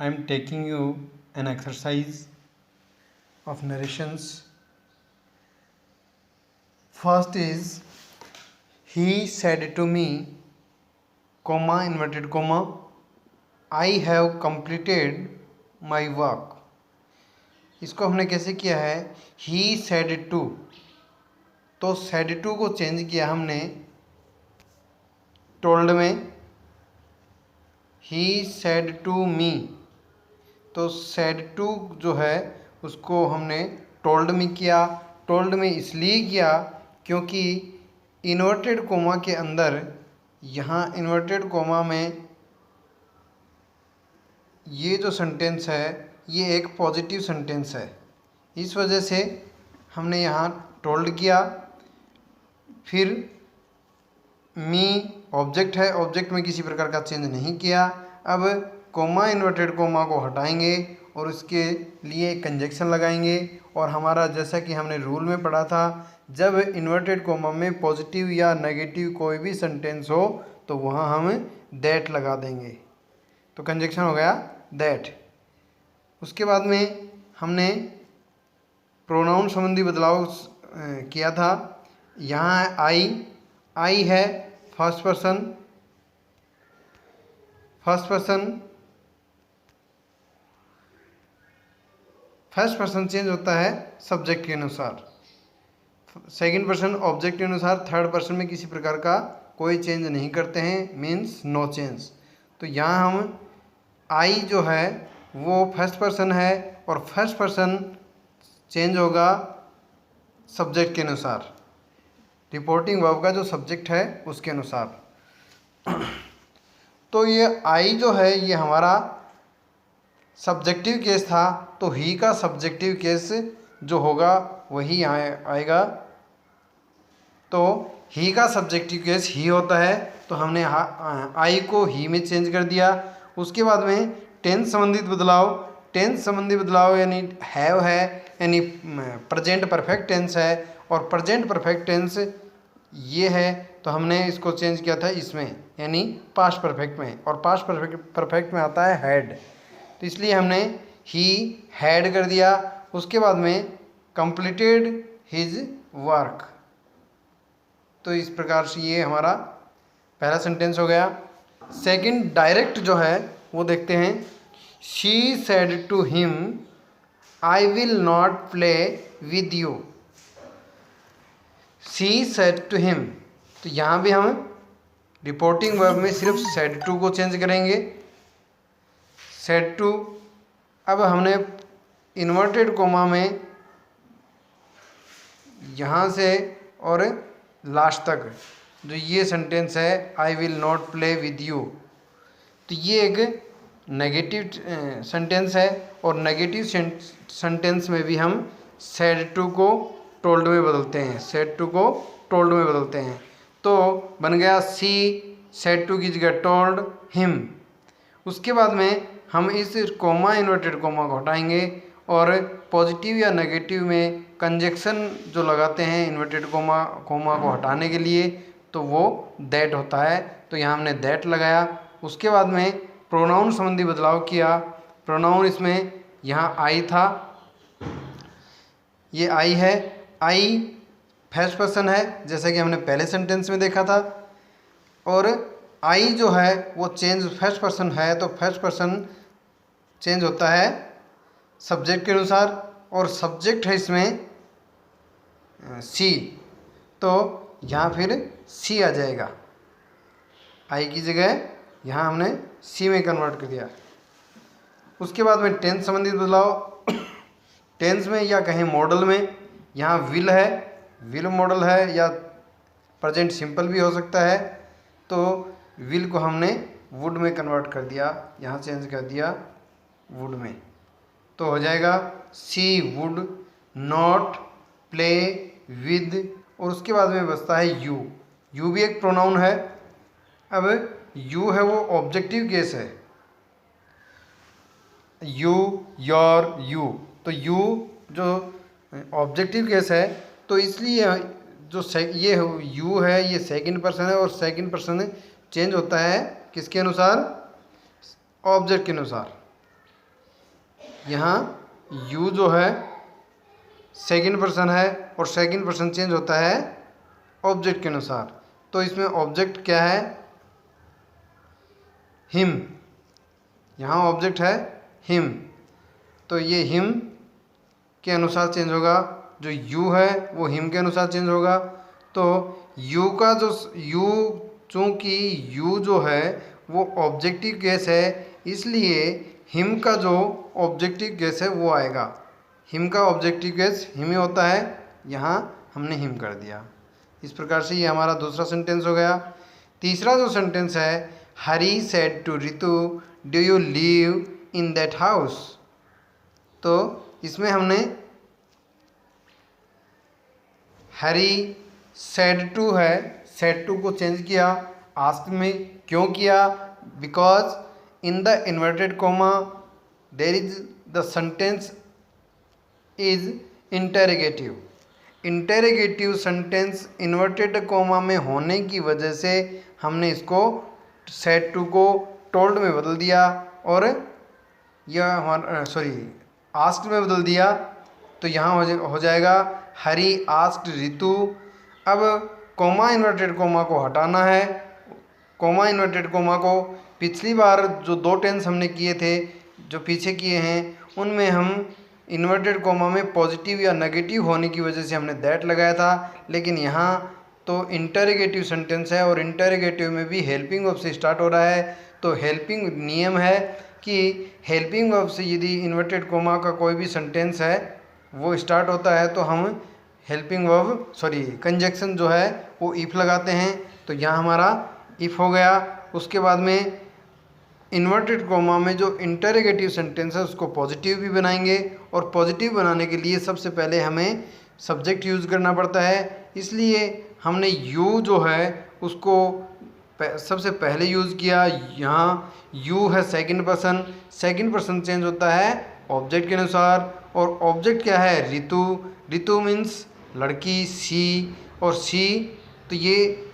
I am taking you an exercise of narrations. First is, he said to me, comma, inverted comma, I have completed my work. इसको हमने कैसे किया है? he said to, तो said to को change किया हमने told में. he said to me, तो said to जो है उसको हमने told में किया. told में इसलिए किया क्योंकि इन्वर्टेड कोमा के अंदर, यहाँ इन्वर्टेड कोमा में ये जो सेंटेंस है ये एक पॉजिटिव सेंटेंस है, इस वजह से हमने यहाँ टोल्ड किया. फिर मी ऑब्जेक्ट है, ऑब्जेक्ट में किसी प्रकार का चेंज नहीं किया. अब कोमा इन्वर्टेड कोमा को हटाएंगे और उसके लिए कंजक्शन लगाएंगे. और हमारा जैसा कि हमने रूल में पढ़ा था, जब इन्वर्टेड कोमा में पॉजिटिव या नेगेटिव कोई भी सेंटेंस हो तो वहाँ हम दैट लगा देंगे, तो कंजक्शन हो गया दैट. उसके बाद में हमने प्रोनाउन संबंधी बदलाव किया था. यहाँ है आई है फर्स्ट पर्सन चेंज होता है सब्जेक्ट के अनुसार, सेकंड पर्सन ऑब्जेक्ट के अनुसार, थर्ड पर्सन में किसी प्रकार का कोई चेंज नहीं करते हैं, मीन्स नो चेंज. तो यहाँ हम आई जो है वो फर्स्ट पर्सन है और फर्स्ट पर्सन चेंज होगा सब्जेक्ट के अनुसार, रिपोर्टिंग वर्ब का जो सब्जेक्ट है उसके अनुसार. तो ये आई जो है ये हमारा सब्जेक्टिव केस था, तो ही का सब्जेक्टिव केस जो होगा वही यहाँ आएगा. तो ही का सब्जेक्टिव केस ही होता है, तो हमने आई को ही में चेंज कर दिया. उसके बाद में टेंस संबंधित बदलाव यानी हैव है, यानी प्रेजेंट परफेक्ट टेंस है, और प्रेजेंट परफेक्ट टेंस ये है तो हमने इसको चेंज किया था इसमें, यानी पास्ट परफेक्ट में, और पास्ट परफेक्ट में आता है हैड, तो इसलिए हमने ही हैड कर दिया. उसके बाद में कंप्लीटेड हिज वर्क. तो इस प्रकार से ये हमारा पहला सेंटेंस हो गया. सेकंड डायरेक्ट जो है वो देखते हैं. She said to him I will not play with you. She said to him, तो यहाँ भी हम रिपोर्टिंग वर्ब में सिर्फ सेड टू को चेंज करेंगे. सेड टू, अब हमने इन्वर्टेड कोमा में यहाँ से और लास्ट तक जो ये सेंटेंस है आई will not play with you, तो ये एक नेगेटिव सेंटेंस है, और नेगेटिव सेंटेंस में भी हम सेड टू को टोल्ड में बदलते हैं, सेड टू को टोल्ड में बदलते हैं. तो बन गया सी सेड टू की जगह टोल्ड हिम. उसके बाद में हम इस कोमा इन्वर्टेड कोमा को हटाएंगे और पॉजिटिव या नेगेटिव में कंजक्शन जो लगाते हैं इन्वर्टेड कोमा को हटाने के लिए, तो वो दैट होता है, तो यहाँ हमने दैट लगाया. उसके बाद में प्रोनाउन संबंधी बदलाव किया. प्रोनाउन इसमें यहाँ आई था, ये आई है, आई फर्स्ट पर्सन है जैसा कि हमने पहले सेंटेंस में देखा था, और आई जो है वो चेंज फर्स्ट पर्सन है, तो फर्स्ट पर्सन चेंज होता है सब्जेक्ट के अनुसार, और सब्जेक्ट है इसमें सी, तो यहाँ फिर सी आ जाएगा. आई की जगह यहाँ हमने सी में कन्वर्ट कर दिया. उसके बाद में टेंस संबंधित बदलाव. टेंस में या कहें मॉडल में, यहाँ विल है, विल मॉडल है, या प्रेजेंट सिंपल भी हो सकता है, तो विल को हमने वुड में कन्वर्ट कर दिया, यहाँ चेंज कर दिया वुड में, तो हो जाएगा सी वुड नॉट प्ले विद. और उसके बाद में बचता है यू. यू भी एक प्रोनाउन है. अब यू है वो ऑब्जेक्टिव केस है, यू योर यू, तो यू जो ऑब्जेक्टिव केस है, तो इसलिए जो ये यू है ये सेकंड पर्सन है, और सेकंड पर्सन चेंज होता है किसके अनुसार? ऑब्जेक्ट के अनुसार. यहाँ यू जो है सेकंड पर्सन है और सेकंड पर्सन चेंज होता है ऑब्जेक्ट के अनुसार। तो इसमें ऑब्जेक्ट क्या है, हिम। यहाँ ऑब्जेक्ट है हिम, तो ये हिम के अनुसार चेंज होगा। जो यू है वो हिम के अनुसार चेंज होगा। तो यू का जो यू, चूँकि यू जो है वो ऑब्जेक्टिव केस है, इसलिए हिम का जो ऑब्जेक्टिव केस है वो आएगा। हिम का ऑब्जेक्टिव केस हिम ही होता है, यहाँ हमने हिम कर दिया। इस प्रकार से ये हमारा दूसरा सेंटेंस हो गया। तीसरा जो सेंटेंस है, Hari said to Ritu do you live in that house. तो इसमें हमने हरी सेड टू है, सेड टू को चेंज किया आस्क में। क्यों किया? Because in the inverted comma there is the sentence is interrogative. Interrogative sentence inverted comma में होने की वजह से हमने इसको सेड टू को टोल्ड में बदल दिया और यह हमारा आस्क्ड में बदल दिया। तो यहाँ हो जाएगा हरी आस्क्ड रितु। अब कोमा इन्वर्टेड कोमा को हटाना है। कोमा इन्वर्टेड कोमा को पिछली बार जो दो टेंस हमने किए थे, जो पीछे किए हैं, उनमें हम इन्वर्टेड कोमा में पॉजिटिव या नेगेटिव होने की वजह से हमने दैट लगाया था, लेकिन यहाँ तो इंटरोगेटिव सेंटेंस है और इंटरोगेटिव में भी हेल्पिंग वर्ब से स्टार्ट हो रहा है। तो हेल्पिंग नियम है कि हेल्पिंग वर्ब से यदि इन्वर्टेड कोमा का कोई भी सेंटेंस है वो स्टार्ट होता है तो हम हेल्पिंग वर्ब कंजक्शन जो है वो इफ़ लगाते हैं। तो यहाँ हमारा इफ़ हो गया। उसके बाद में इन्वर्टेड कोमा में जो इंटरोगेटिव सेंटेंस है उसको पॉजिटिव भी बनाएंगे, और पॉजिटिव बनाने के लिए सबसे पहले हमें सब्जेक्ट यूज़ करना पड़ता है। इसलिए हमने यू जो है उसको सबसे पहले यूज़ किया। यहाँ यू है second person, second person change होता है ऑब्जेक्ट के अनुसार, और ऑब्जेक्ट क्या है? ऋतु। ऋतु मीन्स लड़की, सी, और सी, तो ये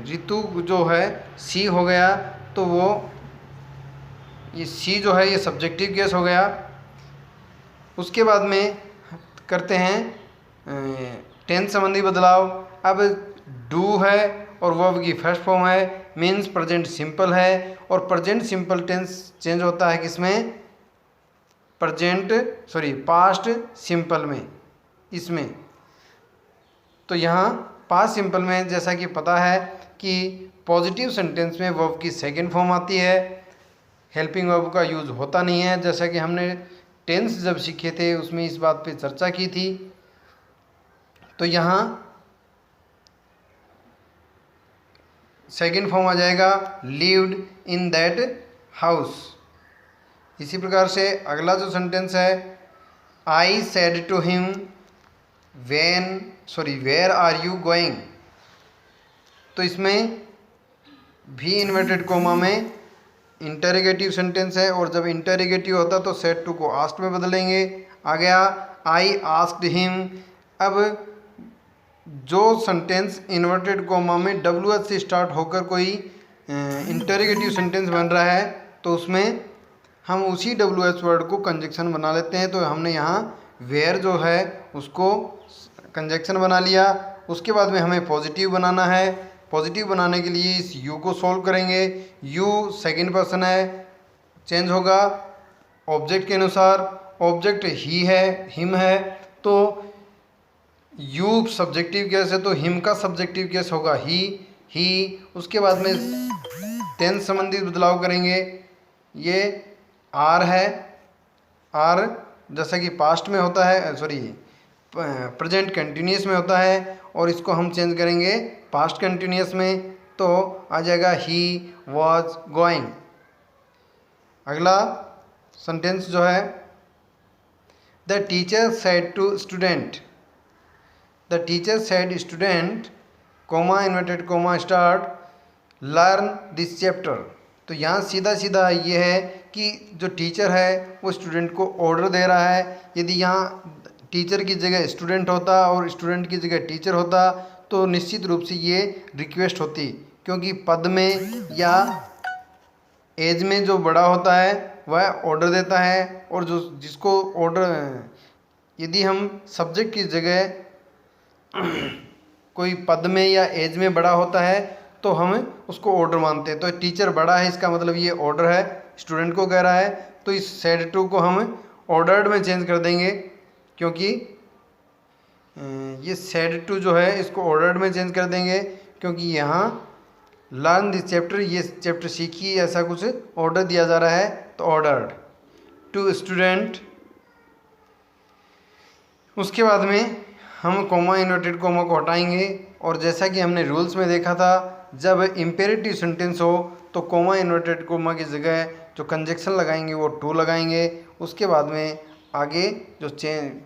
ऋतु जो है सी हो गया। तो वो ये सी जो है ये सब्जेक्टिव केस हो गया। उसके बाद में करते हैं टेंस संबंधी बदलाव। अब डू है और वर्ब की फर्स्ट फॉर्म है, मीन्स प्रेजेंट सिंपल है, और प्रेजेंट सिंपल टेंस चेंज होता है किसमें? पास्ट सिंपल में, इसमें। तो यहाँ पास्ट सिंपल में जैसा कि पता है कि पॉजिटिव सेंटेंस में वर्ब की सेकंड फॉर्म आती है, हेल्पिंग वर्ब का यूज़ होता नहीं है। जैसा कि हमने टेंस जब सीखे थे उसमें इस बात पे चर्चा की थी। तो यहाँ सेकंड फॉर्म आ जाएगा लिव्ड इन दैट हाउस। इसी प्रकार से अगला जो सेंटेंस है, I said to him where are you going. तो इसमें भी इन्वर्टेड कोमा में इंटरोगेटिव सेंटेंस है, और जब इंटरोगेटिव होता तो सेड टू को आस्क्ड में बदलेंगे। आ गया आई आस्क्ड हिम। अब जो सेंटेंस इन्वर्टेड कोमा में WH से स्टार्ट होकर कोई इंटरोगेटिव सेंटेंस बन रहा है तो उसमें हम उसी WH वर्ड को कंजक्शन बना लेते हैं। तो हमने यहाँ वेयर जो है उसको कंजक्शन बना लिया। उसके बाद में हमें पॉजिटिव बनाना है। पॉजिटिव बनाने के लिए इस यू को सॉल्व करेंगे। यू सेकंड पर्सन है, चेंज होगा ऑब्जेक्ट के अनुसार। ऑब्जेक्ट ही है, हिम है, तो यू सब्जेक्टिव केस है तो हिम का सब्जेक्टिव केस होगा ही। उसके बाद में टेंस संबंधित बदलाव करेंगे। ये आर है, आर जैसा कि पास्ट में होता है, प्रेजेंट कंटिन्यूस में होता है, और इसको हम चेंज करेंगे पास्ट कंटिन्यूस में। तो आ जाएगा ही वॉज गोइंग। अगला सेंटेंस जो है, the teacher said to student. The teacher said student comma inverted comma start learn this chapter. तो यहाँ सीधा सीधा ये है कि जो टीचर है वो स्टूडेंट को ऑर्डर दे रहा है। यदि यहाँ टीचर की जगह स्टूडेंट होता और स्टूडेंट की जगह टीचर होता तो निश्चित रूप से ये रिक्वेस्ट होती, क्योंकि पद में या एज में जो बड़ा होता है वह ऑर्डर देता है, और जो जिसको ऑर्डर, यदि हम सब्जेक्ट की जगह कोई पद में या एज में बड़ा होता है तो हम उसको ऑर्डर मानते हैं। तो टीचर बड़ा है, इसका मतलब ये ऑर्डर है, स्टूडेंट को कह रहा है, तो इस सेड टू को हम ऑर्डर्ड में चेंज कर देंगे, क्योंकि ये सेड टू जो है इसको ऑर्डर्ड में चेंज कर देंगे, क्योंकि यहाँ लर्न दिस चैप्टर, ये चैप्टर सीखिए, ऐसा कुछ ऑर्डर दिया जा रहा है, तो ऑर्डर्ड टू स्टूडेंट। उसके बाद में हम कॉमा इन्वर्टेड कॉमा को हटाएंगे, और जैसा कि हमने रूल्स में देखा था, जब इम्पेरेटिव सेंटेंस हो तो कॉमा इन्वर्टेड कॉमा की जगह जो कंजक्शन लगाएंगे वो टू लगाएंगे। उसके बाद में आगे जो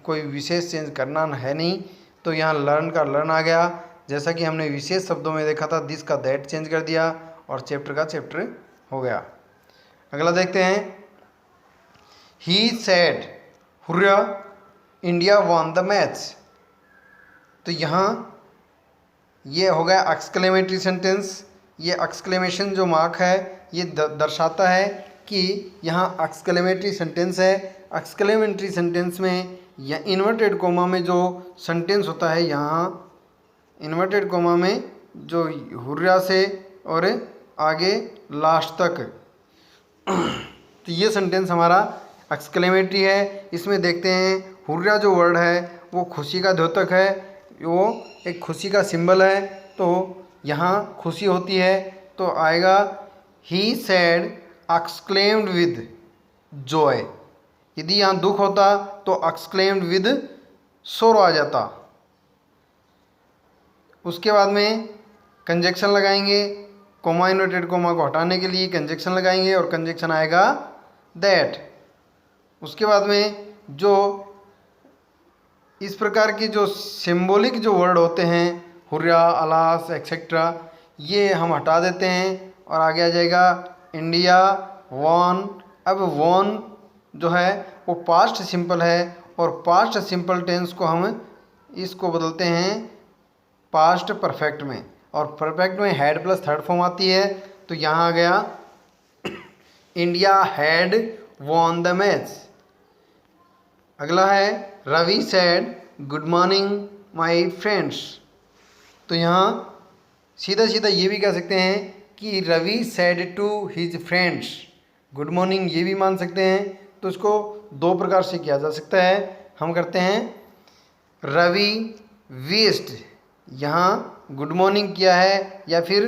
कोई विशेष चेंज करना है नहीं, तो यहाँ लर्न का लर्न आ गया, जैसा कि हमने विशेष शब्दों में देखा था, दिस का दैट चेंज कर दिया और चैप्टर का चैप्टर हो गया। अगला देखते हैं, he said hurrah India won the match. तो यहाँ ये हो गया एक्सक्लेमेटरी सेंटेंस। ये एक्सक्लेमेशन जो मार्क है ये दर्शाता है कि यहाँ एक्सक्लेमेटरी सेंटेंस है। एक्सक्लेमेटरी सेंटेंस में या इन्वर्टेड कोमा में जो सेंटेंस होता है, यहाँ इन्वर्टेड कोमा में जो हुर्रा से और आगे लास्ट तक, तो ये सेंटेंस हमारा एक्सक्लेमेटरी है। इसमें देखते हैं हुर्रा जो वर्ड है वो खुशी का द्योतक है, वो एक खुशी का सिंबल है, तो यहाँ खुशी होती है तो आएगा ही सैड एक्सक्लेम्ड विद जॉय। यदि यहाँ दुख होता तो एक्सक्लेम्ड विद सोरो आ जाता। उसके बाद में कंजक्शन लगाएंगे, कोमा इन्वर्टेड कोमा को हटाने के लिए कंजक्शन लगाएंगे और कंजक्शन आएगा दैट। उसके बाद में जो इस प्रकार की जो सिंबॉलिक जो वर्ड होते हैं, हुर्रा, अलास, एक्सेट्रा, ये हम हटा देते हैं और आगे आ जाएगा इंडिया वॉन। अब वॉन जो है वो पास्ट सिंपल है, और पास्ट सिंपल टेंस को हम इसको बदलते हैं पास्ट परफेक्ट में, और परफेक्ट में हैड प्लस थर्ड फॉर्म आती है, तो यहाँ आ गया India had won the match. अगला है Ravi said good morning my friends. तो यहाँ सीधा सीधा ये भी कह सकते हैं कि Ravi said to his friends good morning, ये भी मान सकते हैं। तो इसको दो प्रकार से किया जा सकता है। हम करते हैं रवि विश्ड, यहाँ गुड मॉर्निंग किया है या फिर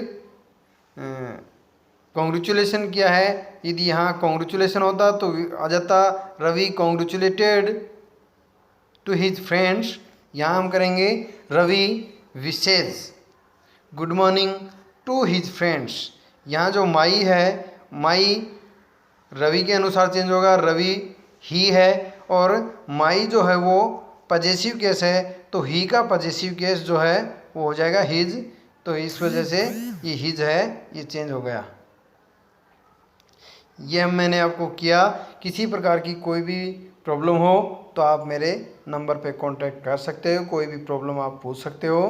कॉन्ग्रेचुलेशन किया है। यदि यहाँ कॉन्ग्रेचुलेशन होता तो आ जाता Ravi congratulated to his friends. यहाँ हम करेंगे Ravi wishes good morning to his friends. यहाँ जो माई है, माई रवि के अनुसार चेंज होगा, रवि ही है, और माई जो है वो पजेसिव केस है, तो ही का पजेसिव केस जो है वो हो जाएगा हिज। तो इस वजह से ये हिज है, ये चेंज हो गया। ये मैंने आपको किया। किसी प्रकार की कोई भी प्रॉब्लम हो तो आप मेरे नंबर पे कांटेक्ट कर सकते हो, कोई भी प्रॉब्लम आप पूछ सकते हो।